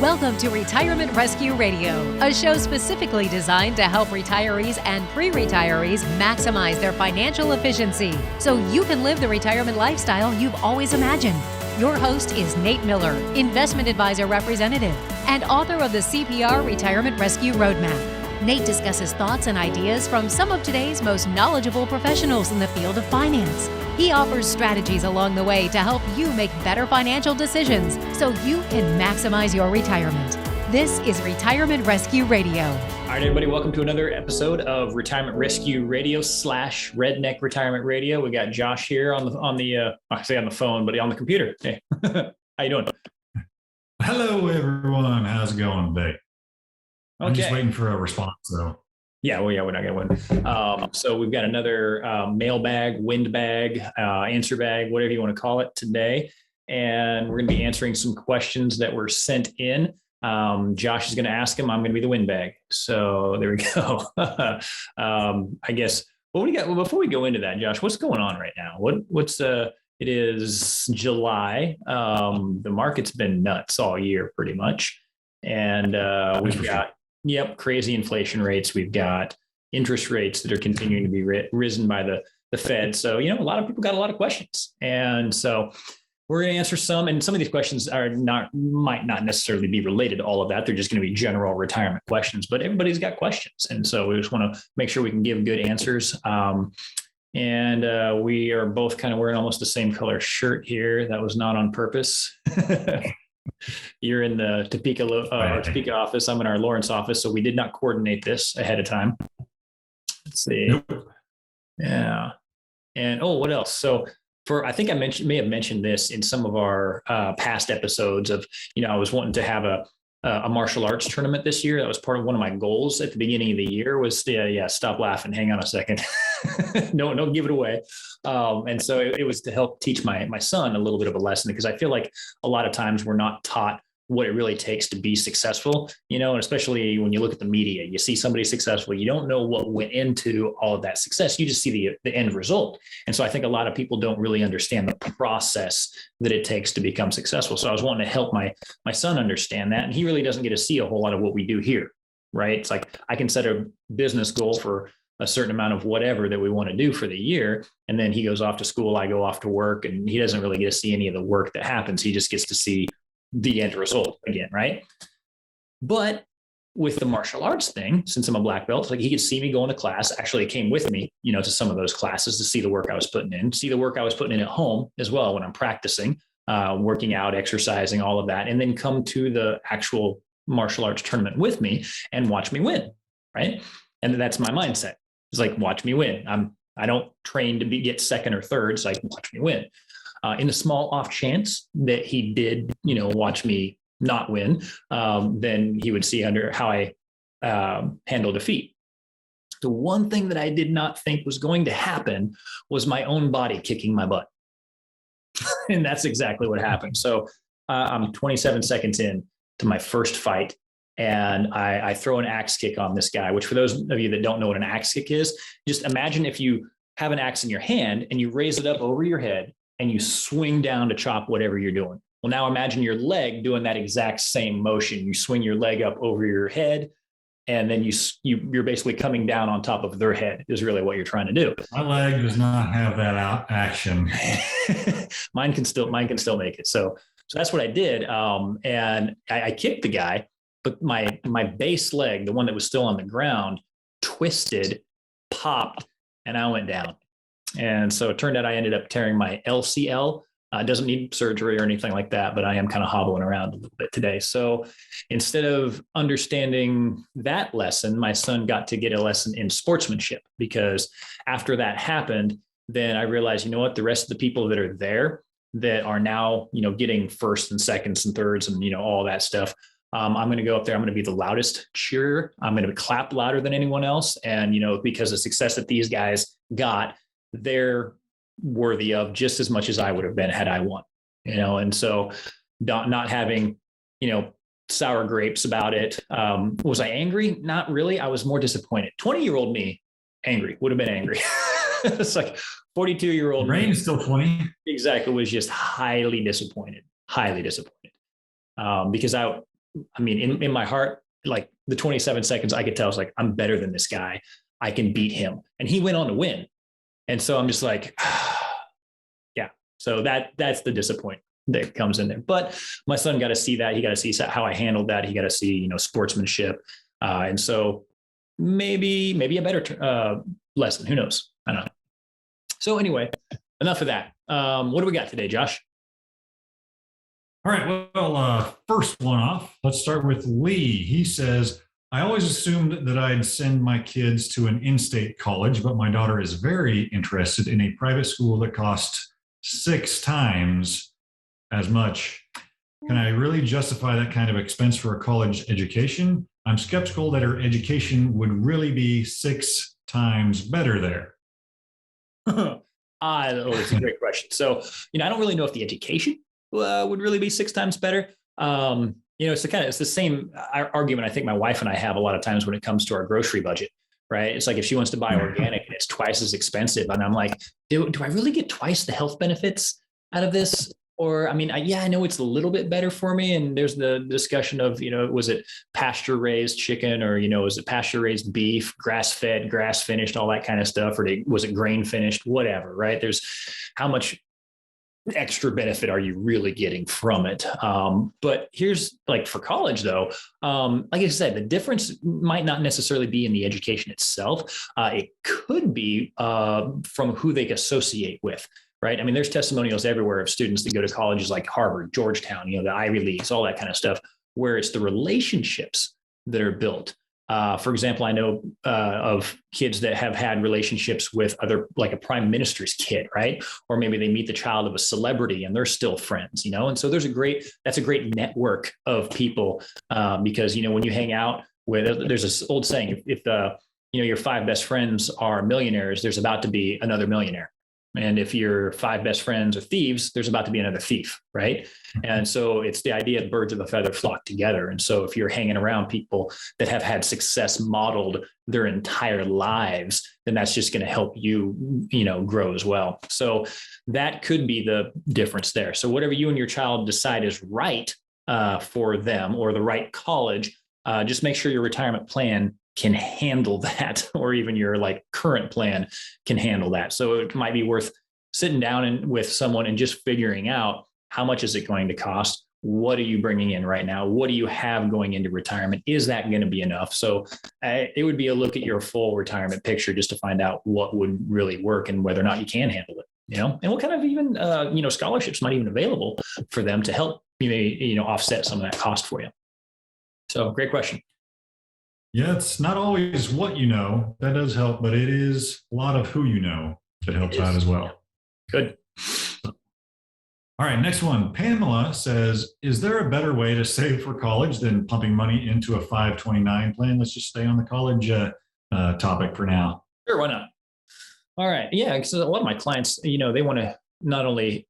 Welcome to Retirement Rescue Radio, a show specifically designed to help retirees and pre-retirees maximize their financial efficiency so you can live the retirement lifestyle you've always imagined. Your host is Nate Miller, investment advisor representative and author of the CPR Retirement Rescue Roadmap. Nate discusses thoughts and ideas from some of today's most knowledgeable professionals in the field of finance. He offers strategies along the way to help you make better financial decisions so you can maximize your retirement. This is Retirement Rescue Radio. All right, everybody, welcome to another episode of Retirement Rescue Radio / Redneck Retirement Radio. We got Josh here on the phone, but on the computer. Hey, how you doing? Hello, everyone. How's it going today? I'm just waiting for a response, though. Yeah, we're not going to win. So we've got another mailbag, wind bag, answer bag, whatever you want to call it today. And we're going to be answering some questions that were sent in. Josh is going to ask them. I'm going to be the wind bag. So there we go. I guess, what do we got? Well, before we go into that, Josh, what's going on right now? It is July. The market's been nuts all year pretty much. And we've got, crazy inflation rates. We've got interest rates that are continuing to be risen by the Fed. So, a lot of people got a lot of questions. And so we're going to answer some, and some of these questions might not necessarily be related to all of that. They're just going to be general retirement questions, but everybody's got questions. And so we just want to make sure we can give good answers. And we are both kind of wearing almost the same color shirt here. That was not on purpose. You're in the Topeka office. I'm in our Lawrence office. So we did not coordinate this ahead of time. Let's see. Nope. Yeah. And what else? So I think I may have mentioned this in some of our past episodes of, I was wanting to have a martial arts tournament this year. That was part of one of my goals at the beginning of the year was, stop laughing. Hang on a second. No, don't give it away. And so it was to help teach my son a little bit of a lesson, because I feel like a lot of times we're not taught what it really takes to be successful, and especially when you look at the media, you see somebody successful, you don't know what went into all of that success. You just see the end result. And so I think a lot of people don't really understand the process that it takes to become successful. So I was wanting to help my son understand that. And he really doesn't get to see a whole lot of what we do here, right? It's like I can set a business goal for a certain amount of whatever that we want to do for the year. And then he goes off to school, I go off to work, and he doesn't really get to see any of the work that happens. He just gets to see the end result again, right? But with the martial arts thing, since I'm a black belt, like he could see me going to class. Actually, he came with me, to some of those classes to see the work I was putting in, see the work I was putting in at home as well when I'm practicing, working out, exercising, all of that, and then come to the actual martial arts tournament with me and watch me win, right? And that's my mindset. It's like, watch me win. I don't train to get second or third. It's like, watch me win. In the small off chance that he did, watch me not win, then he would see how I handle defeat. The one thing that I did not think was going to happen was my own body kicking my butt. And that's exactly what happened. So I'm 27 seconds in to my first fight. And I throw an axe kick on this guy, which for those of you that don't know what an axe kick is, just imagine if you have an axe in your hand and you raise it up over your head and you swing down to chop whatever you're doing. Well, now imagine your leg doing that exact same motion. You swing your leg up over your head, and then you're basically coming down on top of their head is really what you're trying to do. My leg does not have that action. Mine can still make it. So that's what I did. And I kicked the guy, but my base leg, the one that was still on the ground, twisted, popped, and I went down. And so it turned out I ended up tearing my LCL. Doesn't need surgery or anything like that, but I am kind of hobbling around a little bit today. So instead of understanding that lesson, my son got to get a lesson in sportsmanship, because after that happened, then I realized, the rest of the people that are there that are now, getting firsts and seconds and thirds and, all that stuff. I'm going to go up there. I'm going to be the loudest cheerer. I'm going to clap louder than anyone else. And, because the success that these guys got, they're worthy of just as much as I would have been had I won, and so not having, sour grapes about it. Was I angry? Not really. I was more disappointed. 20-year-old me, would have been angry. It's like 42-year-old brain is still 20. Exactly. Was just highly disappointed. Because I mean, in my heart, like the 27 seconds, I could tell, I was like, I'm better than this guy. I can beat him. And he went on to win. And so I'm just like, yeah. So that's the disappointment that comes in there. But my son got to see that. He got to see how I handled that. He got to see, sportsmanship. And so maybe a better lesson. Who knows? I don't know. So anyway, enough of that. What do we got today, Josh? All right. Well, first one off, let's start with Lee. He says, I always assumed that I'd send my kids to an in-state college, but my daughter is very interested in a private school that costs 6 times as much. Can I really justify that kind of expense for a college education? I'm skeptical that her education would really be 6 times better there. It's a great question. So, I don't really know if the education would really be 6 times better. It's the same argument I think my wife and I have a lot of times when it comes to our grocery budget, right? It's like if she wants to buy organic and it's twice as expensive, and I'm like, do I really get twice the health benefits out of this? Or, I mean, I know it's a little bit better for me. And there's the discussion of, was it pasture raised chicken, or, was it pasture raised beef, grass fed, grass finished, all that kind of stuff? Or was it grain finished, whatever, right? There's how much extra benefit are you really getting from it? But here's like for college though, like I said, the difference might not necessarily be in the education itself. It could be from who they associate with. Right. I mean, there's testimonials everywhere of students that go to colleges like Harvard, Georgetown, the Ivy Leagues, all that kind of stuff, where it's the relationships that are built. For example, I know of kids that have had relationships with like a prime minister's kid, right? Or maybe they meet the child of a celebrity and they're still friends, And so that's a great network of people because, when you hang out with, there's this old saying, if your 5 best friends are millionaires, there's about to be another millionaire. And if your 5 best friends are thieves, there's about to be another thief, right? And so it's the idea of birds of a feather flock together. And so if you're hanging around people that have had success modeled their entire lives, then that's just going to help you, grow as well. So that could be the difference there. So whatever you and your child decide is right for them, or the right college, just make sure your retirement plan can handle that, or even your like current plan can handle that. So it might be worth sitting down with someone and just figuring out how much is it going to cost? What are you bringing in right now? What do you have going into retirement? Is that going to be enough? So it would be a look at your full retirement picture just to find out what would really work and whether or not you can handle it, and what kind of even, scholarships might even available for them to help offset some of that cost for you. So great question. Yeah, it's not always what you know that does help, but it is a lot of who you know that helps out as well. Good. All right, next one. Pamela says, is there a better way to save for college than pumping money into a 529 plan? Let's just stay on the college topic for now. Sure, why not? All right. Yeah, because a lot of my clients, they want to not only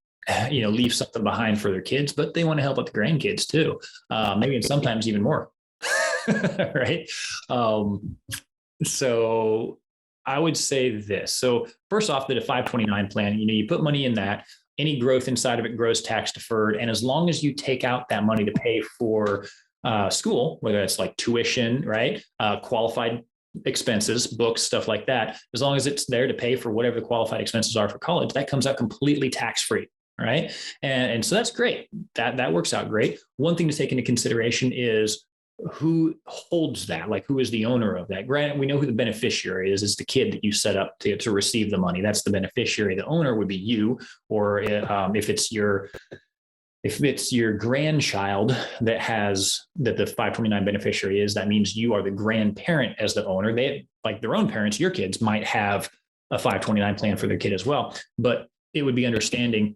leave something behind for their kids, but they want to help out the grandkids too. Maybe and sometimes even more. Right. So I would say this. So first off, that a 529 plan, you put money in that, any growth inside of it grows tax deferred. And as long as you take out that money to pay for school, whether it's like tuition, right? Qualified expenses, books, stuff like that, as long as it's there to pay for whatever the qualified expenses are for college, that comes out completely tax-free. Right. And so that's great. That works out great. One thing to take into consideration is who holds that, like who is the owner of that. Granted, we know who the beneficiary is. It's the kid that you set up to receive the money. That's the beneficiary. The owner would be you, or if it's your grandchild that the 529 beneficiary is, that means you are the grandparent as the owner. They, like their own parents, your kids might have a 529 plan for their kid as well. But it would be understanding,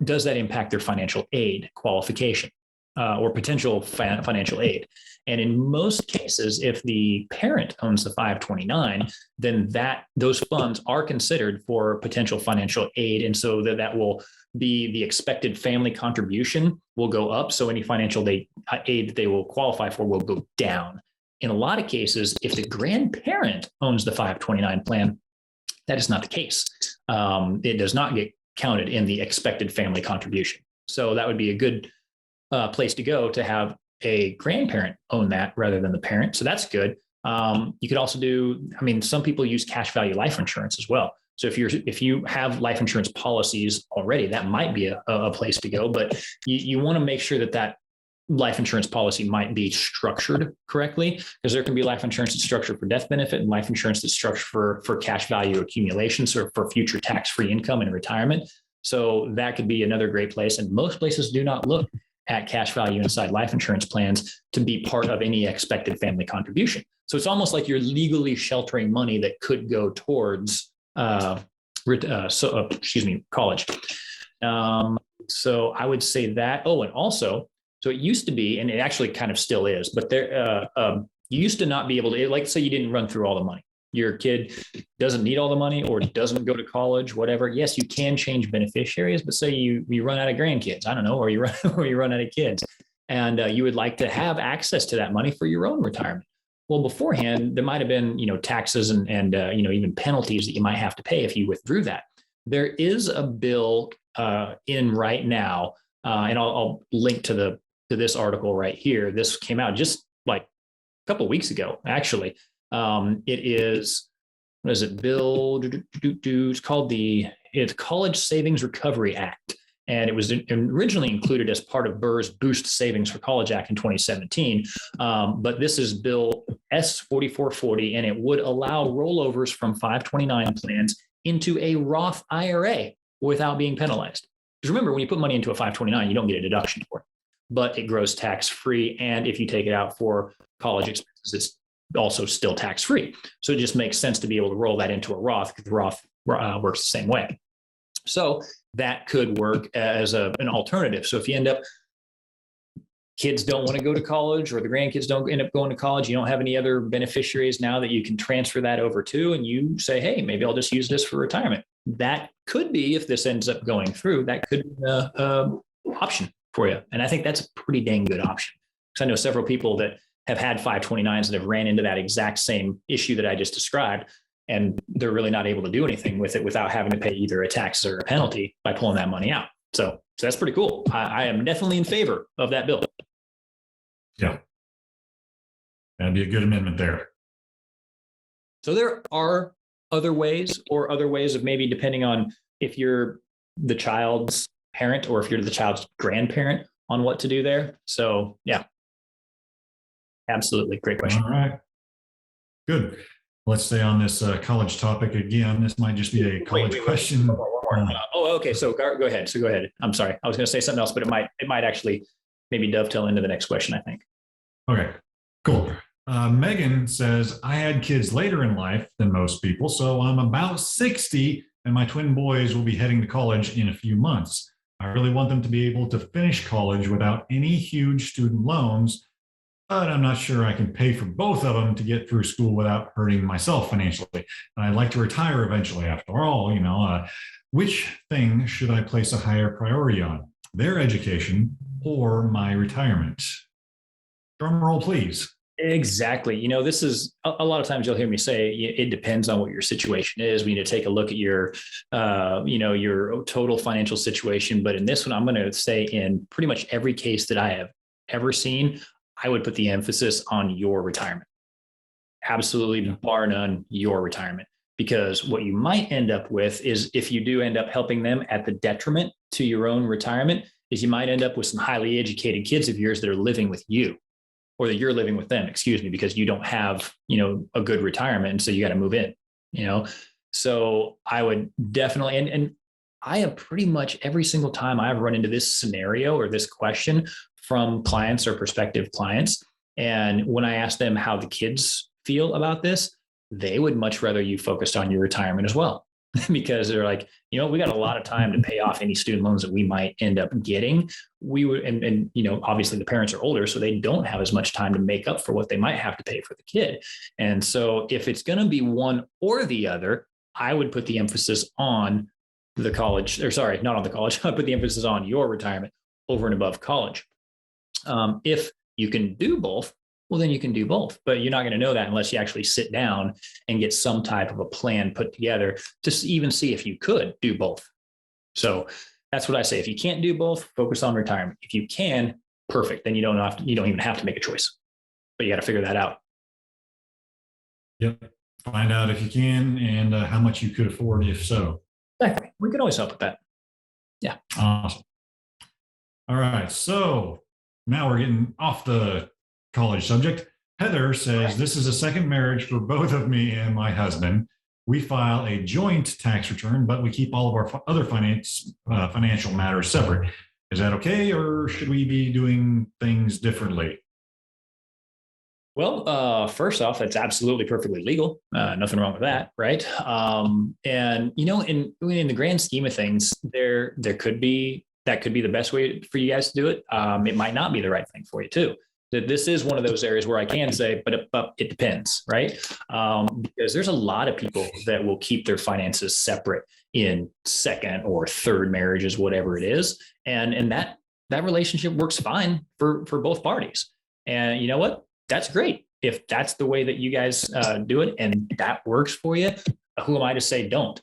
does that impact their financial aid qualification? Or potential financial aid. And in most cases, if the parent owns the 529, then those funds are considered for potential financial aid. And so that will be the expected family contribution will go up. So any financial aid that they will qualify for will go down. In a lot of cases, if the grandparent owns the 529 plan, that is not the case. It does not get counted in the expected family contribution. So that would be a good place to go to have a grandparent own that rather than the parent. So that's good. You could also do, I mean, some people use cash value life insurance as well. So if you have life insurance policies already, that might be a place to go, but you want to make sure that life insurance policy might be structured correctly, because there can be life insurance that's structured for death benefit and life insurance that's structured for cash value accumulation, so for future tax-free income in retirement. So that could be another great place. And most places do not look at cash value inside life insurance plans to be part of any expected family contribution. So it's almost like you're legally sheltering money that could go towards college. So I would say that. Oh, and also, so it used to be, and it actually kind of still is, but you used to not be able to, like, say you didn't run through all the money. Your kid doesn't need all the money or doesn't go to college, whatever. Yes, you can change beneficiaries, but say you run out of grandkids, I don't know, or you run out of kids, and you would like to have access to that money for your own retirement. Well, beforehand, there might have been, taxes and even penalties that you might have to pay if you withdrew that. There is a bill in right now, and I'll link to this article right here. This came out just like a couple of weeks ago, actually. It is, what is it, bill? It's called it's College Savings Recovery Act. And it was originally included as part of Burr's Boost Savings for College Act in 2017. But this is Bill S-4440, and it would allow rollovers from 529 plans into a Roth IRA without being penalized. Because remember, when you put money into a 529, you don't get a deduction for it, but it grows tax-free. And if you take it out for college expenses, it's also still tax-free. So it just makes sense to be able to roll that into a Roth, because the Roth works the same way. So that could work as an alternative. So if you end up, kids don't want to go to college, or the grandkids don't end up going to college, you don't have any other beneficiaries now that you can transfer that over to, and you say, hey, maybe I'll just use this for retirement. That could be, if this ends up going through, that could be an option for you. And I think that's a pretty dang good option, because I know several people that have had 529s that have ran into that exact same issue that I just described, and they're really not able to do anything with it without having to pay either a tax or a penalty by pulling that money out. So that's pretty cool. I am definitely in favor of that bill. Yeah. That'd be a good amendment there. So there are other ways of maybe, depending on if you're the child's parent or if you're the child's grandparent, on what to do there. So yeah, absolutely. Great question. All right. Good. Let's stay on this college topic again. This might just be a college question. One more. Okay. So go ahead. I'm sorry. I was going to say something else, but it might actually maybe dovetail into the next question, I think. Okay, cool. Megan says, I had kids later in life than most people, so I'm about 60 and my twin boys will be heading to college in a few months. I really want them to be able to finish college without any huge student loans, but I'm not sure I can pay for both of them to get through school without hurting myself financially. And I'd like to retire eventually. After all, which thing should I place a higher priority on? Their education or my retirement? Drum roll, please. Exactly. This is a lot of times you'll hear me say it depends on what your situation is. We need to take a look at your total financial situation. But in this one, I'm going to say in pretty much every case that I have ever seen, I would put the emphasis on your retirement. Absolutely, bar none, your retirement. Because what you might end up with is, if you do end up helping them at the detriment to your own retirement, is you might end up with some highly educated kids of yours that are living with you, or that you're living with them, because you don't have, a good retirement. And so you got to move in, So I would definitely, and I have pretty much every single time I've run into this scenario or this question from clients or prospective clients. And when I ask them how the kids feel about this, they would much rather you focused on your retirement as well. Because they're like, we got a lot of time to pay off any student loans that we might end up getting. We would, and obviously the parents are older, so they don't have as much time to make up for what they might have to pay for the kid. And so if it's going to be one or the other, I would put the emphasis on the college, or sorry, not on the college. I put the emphasis on your retirement over and above college. If you can do both, well, then you can do both, but you're not going to know that unless you actually sit down and get some type of a plan put together to even see if you could do both. So that's what I say. If you can't do both, focus on retirement. If you can, perfect. Then you don't even have to make a choice, but you got to figure that out. Yep. Find out if you can and how much you could afford, if so. Exactly. We can always help with that. Yeah. Awesome. All right. So now we're getting off the college subject. Heather says, this is a second marriage for both of me and my husband. We file a joint tax return, but we keep all of our other financial matters separate. Is that okay, or should we be doing things differently? Well, first off, that's absolutely perfectly legal. Nothing wrong with that, right? And in the grand scheme of things, that could be the best way for you guys to do it. It might not be the right thing for you too. That this is one of those areas where I can say, but it depends, right? Because there's a lot of people that will keep their finances separate in second or third marriages, whatever it is, and that relationship works fine for both parties. And you know what? That's great. If that's the way that you guys do it and that works for you, who am I to say don't?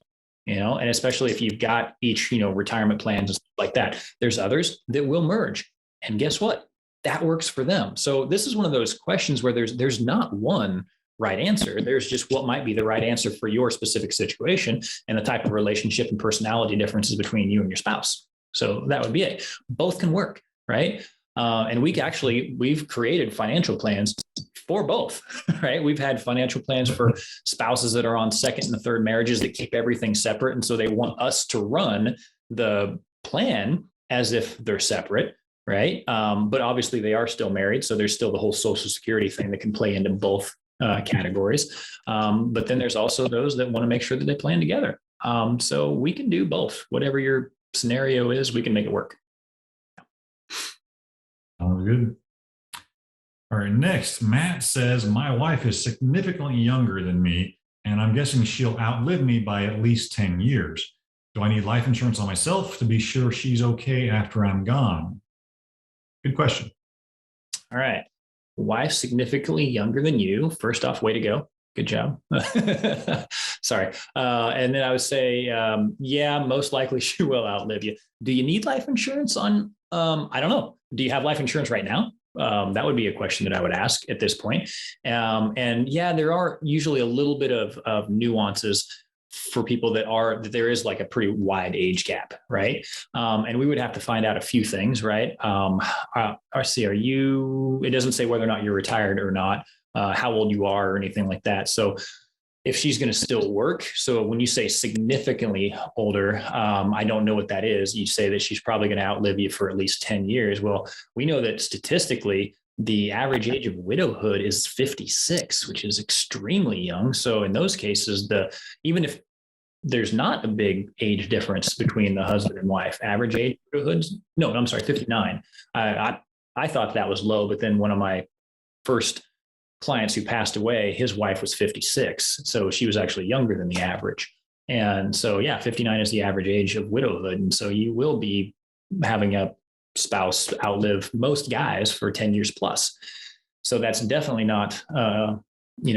And especially if you've got each, retirement plans and stuff like that, there's others that will merge. And guess what? That works for them. So this is one of those questions where there's not one right answer. There's just what might be the right answer for your specific situation and the type of relationship and personality differences between you and your spouse. So that would be it. Both can work, right? And we've created financial plans for both, right? We've had financial plans for spouses that are on second and third marriages that keep everything separate. And so they want us to run the plan as if they're separate, right? But obviously they are still married. So there's still the whole Social Security thing that can play into both categories. But then there's also those that want to make sure that they plan together. So we can do both. Whatever your scenario is, we can make it work. Sounds good. All right, next, Matt says, my wife is significantly younger than me, and I'm guessing she'll outlive me by at least 10 years. Do I need life insurance on myself to be sure she's okay after I'm gone? Good question. All right. Wife significantly younger than you. First off, way to go. Good job. Sorry. And then I would say, yeah, most likely she will outlive you. Do you need life insurance on, I don't know. Do you have life insurance right now? That would be a question that I would ask at this point. And yeah, there are usually a little bit of nuances for people that there is like a pretty wide age gap, right? And we would have to find out a few things, right? It doesn't say whether or not you're retired or not, how old you are or anything like that. So if she's going to still work. So when you say significantly older, I don't know what that is. You say that she's probably going to outlive you for at least 10 years. Well, we know that statistically, the average age of widowhood is 56, which is extremely young. So in those cases, even if there's not a big age difference between the husband and wife, average age of widowhood, no, I'm sorry, 59. I thought that was low, but then one of my first clients who passed away, his wife was 56. So she was actually younger than the average. And so, yeah, 59 is the average age of widowhood. And so you will be having a spouse outlive most guys for 10 years plus. So that's definitely not,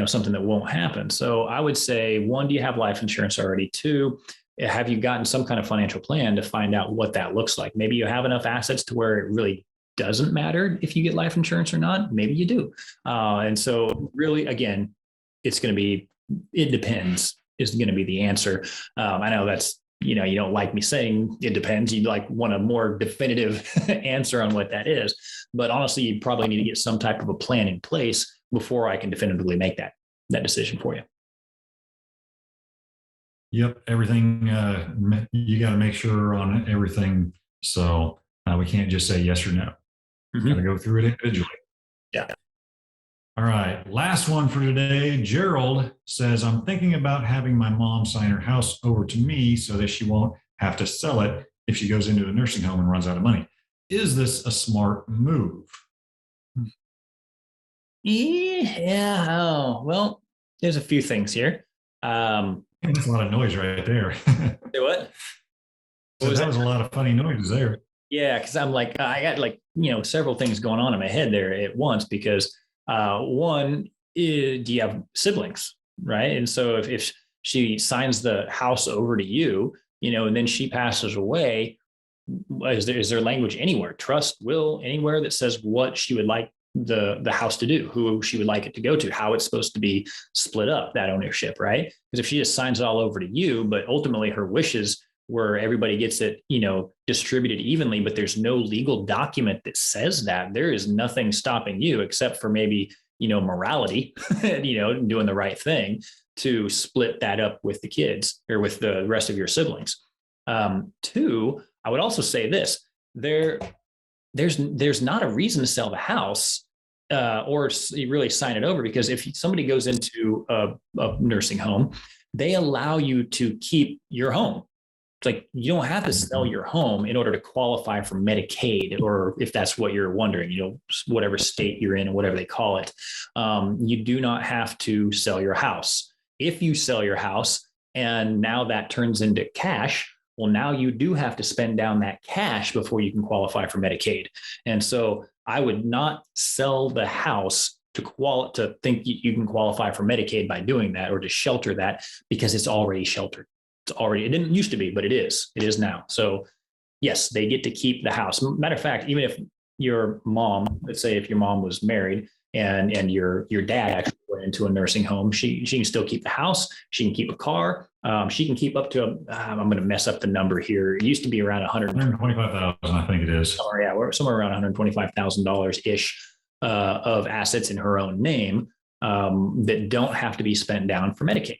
something that won't happen. So I would say, one, do you have life insurance already? Two, have you gotten some kind of financial plan to find out what that looks like? Maybe you have enough assets to where it really doesn't matter if you get life insurance or not. Maybe you do. And so really, again, it depends is going to be the answer. I know that's, you don't like me saying it depends. You'd want a more definitive answer on what that is. But honestly, you probably need to get some type of a plan in place before I can definitively make that decision for you. Yep. Everything, you got to make sure on everything. So we can't just say yes or no. Mm-hmm. Got to go through it individually. Yeah. All right. Last one for today. Gerald says, I'm thinking about having my mom sign her house over to me so that she won't have to sell it if she goes into a nursing home and runs out of money. Is this a smart move? Yeah. Oh, well, there's a few things here. That's a lot of noise right there. Say what? So that was a lot of funny noises there. Yeah, because I'm I got several things going on in my head there at once because one, do you have siblings, right? And so if she signs the house over to you, and then she passes away, is there language anywhere, trust, will, anywhere that says what she would like the house to do, who she would like it to go to, how it's supposed to be split up, that ownership, right? Because if she just signs it all over to you, but ultimately her wishes where everybody gets it, distributed evenly, but there's no legal document that says that, there is nothing stopping you except for maybe, morality, doing the right thing to split that up with the kids or with the rest of your siblings. Two, I would also say this, there's not a reason to sell the house or really sign it over, because if somebody goes into a nursing home, they allow you to keep your home. It's like you don't have to sell your home in order to qualify for Medicaid, or if that's what you're wondering, whatever state you're in and whatever they call it. You do not have to sell your house. If you sell your house and now that turns into cash, well, now you do have to spend down that cash before you can qualify for Medicaid. And so I would not sell the house to think you can qualify for Medicaid by doing that, or to shelter that, because it's already sheltered. It didn't used to be, but it is now. So yes, they get to keep the house. Matter of fact, even if your mom, let's say if your mom was married and your dad actually went into a nursing home, she can still keep the house. She can keep a car. She can keep up to, I'm going to mess up the number here. It used to be around $125,000, I think it is. We're somewhere around $125,000 ish of assets in her own name that don't have to be spent down for Medicaid.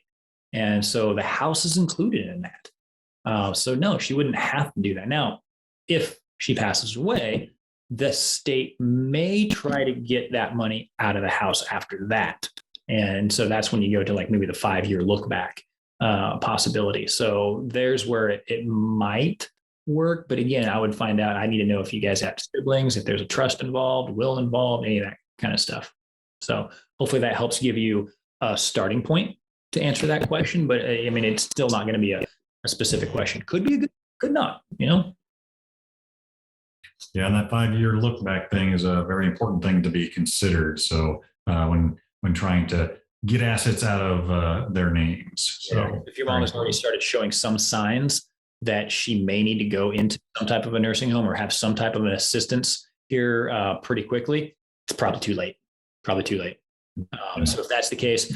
And so the house is included in that. So no, she wouldn't have to do that. Now, if she passes away, the state may try to get that money out of the house after that. And so that's when you go to like maybe the 5-year look back possibility. So there's where it might work. But again, I would find out, I need to know if you guys have siblings, if there's a trust involved, will involved, any of that kind of stuff. So hopefully that helps give you a starting point to answer that question. But I mean, it's still not going to be a specific question. Could be a good, could not, Yeah, and that 5-year look back thing is a very important thing to be considered. So when trying to get assets out of their names. So if your mom has already started showing some signs that she may need to go into some type of a nursing home or have some type of an assistance here pretty quickly, it's probably too late. So if that's the case,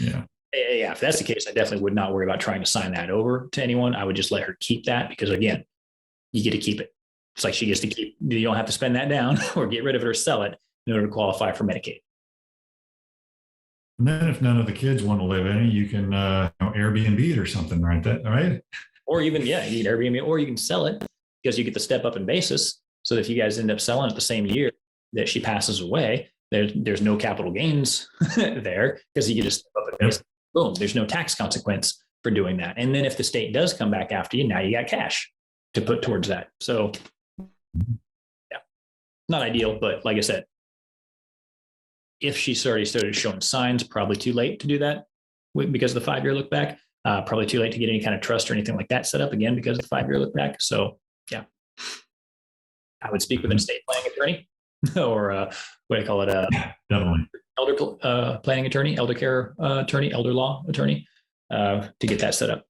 if that's the case, I definitely would not worry about trying to sign that over to anyone. I would just let her keep that, because again, you get to keep it. It's like she gets to keep, you don't have to spend that down or get rid of it or sell it in order to qualify for Medicaid. And then if none of the kids want to live in it, you can Airbnb it or something, right? Or even, you can Airbnb, or you can sell it, because you get the step up in basis. So that if you guys end up selling it the same year that she passes away, there's no capital gains there, because you get a step up in basis. Boom, there's no tax consequence for doing that. And then if the state does come back after you, now you got cash to put towards that. So yeah, not ideal, but like I said, if she's already started showing signs, probably too late to do that because of the 5-year look back. Probably too late to get any kind of trust or anything like that set up again because of the 5-year look back. So yeah, I would speak with an estate planning attorney or what do I call it? Definitely. Elder planning attorney, elder care attorney, elder law attorney to get that set up.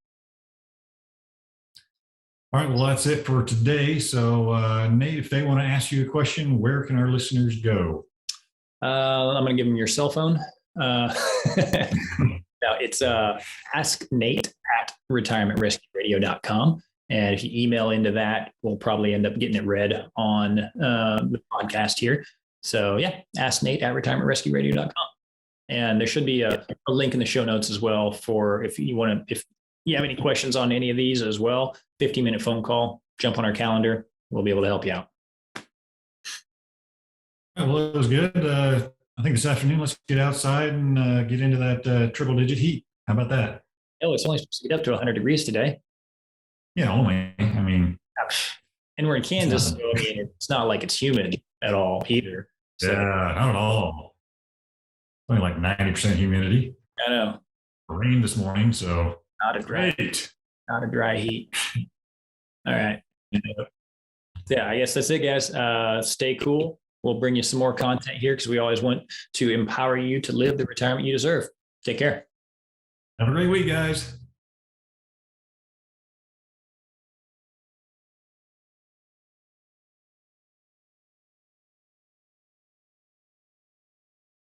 All right, well, that's it for today. So Nate, if they want to ask you a question, where can our listeners go? I'm going to give them your cell phone. No, it's asknate@retirementrescueradio.com. And if you email into that, we'll probably end up getting it read on the podcast here. So yeah, asknate@retirementrescueradio.com. And there should be a link in the show notes as well for if you have any questions on any of these as well, 15-minute phone call, jump on our calendar. We'll be able to help you out. Well, it was good. I think this afternoon, let's get outside and get into that triple-digit heat. How about that? Oh, it's only supposed to get up to 100 degrees today. Yeah, only. I mean, and we're in Kansas, so I mean, it's not like it's humid at all either. So, yeah, not at all. Only like 90% humidity. I know. Rain this morning, so not a dry heat. All right. Yeah, I guess that's it, guys. Stay cool. We'll bring you some more content here because we always want to empower you to live the retirement you deserve. Take care. Have a great week, guys.